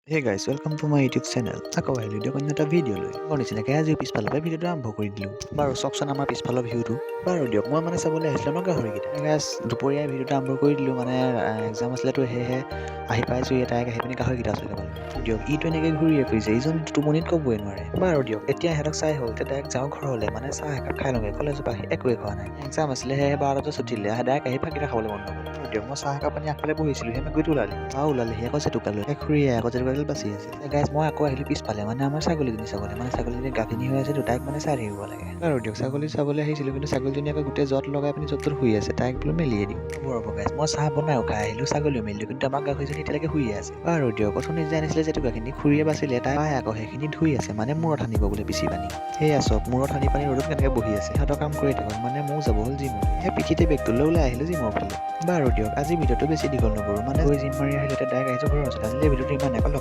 Hey guys, welcome to my YouTube channel. আকৌ আহিলোঁ দিয়ক অন্য এটা ভিডিঅ' লৈ। আগৰ নিচিনাকৈ আজিও পিছফালৰ পৰা ভিডিঅ'টো আৰম্ভ কৰি দিলোঁ। বাৰু চাওকচোন আমাৰ পিছফালৰ ভিউটো। বাৰু দিয়ক মই মানে চাবলৈ আহিছিলোঁ আমাৰ গাহৰিকেইটা। গাইছ দুপৰীয়া ভিডিঅ'টো আৰম্ভ কৰি দিলোঁ মানে এক্সাম আছিলেতো সেয়েহে আহি পাইছোঁ তাইক আহি পিনি গাহৰিকেইটা চাই ল'বলৈ। দিয়ক ইটো এনেকৈ ঘূৰিয়ে ফুৰিছে ইজন টোপনিত ক'বই নোৱাৰে। বাৰু দিয়ক এতিয়া সিহঁতক চাই হ'ল এতিয়া ডাইৰেক্ট যাওঁ ঘৰলৈ মানে চাহ একাপ খাই লওঁগৈ কলেজৰ পৰা আহি একোৱে খোৱা নাই। এক্সাম আছিলে সেয়েহে 12টাতে ছুটি দিলে ডাইৰেক্ট আহি ভাতকেইটা খাবলৈ মন নগ'ল। দিয়ক মই চাহ একাপ পানী আগফালে বহিছিলোঁ সেই মেকুৰীটো ওলালে ওলালেহি আকৌ জেতুকা লৈ খুৰীয়ে আকৌ জেতুকাডাল বাচি আছে। গাইছ মই আকৌ আহিলোঁ পিছফালে মানে আমাৰ ছাগলীজনী চাবলৈ মানে ছাগলীজনী গাভিনী হৈ আছে তাইক মানে চাই থাকিব লাগে। বাৰু দিয়ক ছাগলী চাবলৈ আহিছিলোঁ কিন্তু ছাগলীজনী আকৌ গোটেই জট লগাই পিনি য'ত শুই আছে তাইক বোলো মেলিয়ে দিওঁ। ৰ'ব গাইছ মই চাহ বনাই খাই আহিলোঁ ছাগলীও মেলিলোঁ কিন্তু আমাৰ গাহৰিজনী এতিয়ালৈকে শুই আছে। বাৰু দিয়ক অথনি যে আনিছিলে জেতুকাখিনি খুৰীয়ে বাচিলে তাই আকৌ সেইখিনি ধুই আছে মানে মূৰত সানিব বোলে পিচি পানী। সেয়া চব মূৰত সানি পানী ৰ'দত কেনেকৈ বহি আছে সিহঁতৰ কাম কৰি থাকক মানে ময়ো যাব হ'ল জিমলৈ সেই পিঠিতে বেগটো লৈ ওলাই আহিলোঁ জিমৰ ফালে। বাৰু দিয়ক আজি ভিডিঅ'টো বেছি দীঘল নকৰোঁ মানে গৈ জিম মাৰি আহিলে ডাইৰেক্ট আহিছোঁ ঘৰৰ ওচৰত আজিলৈ ভিডিঅ'টো ইমান অকল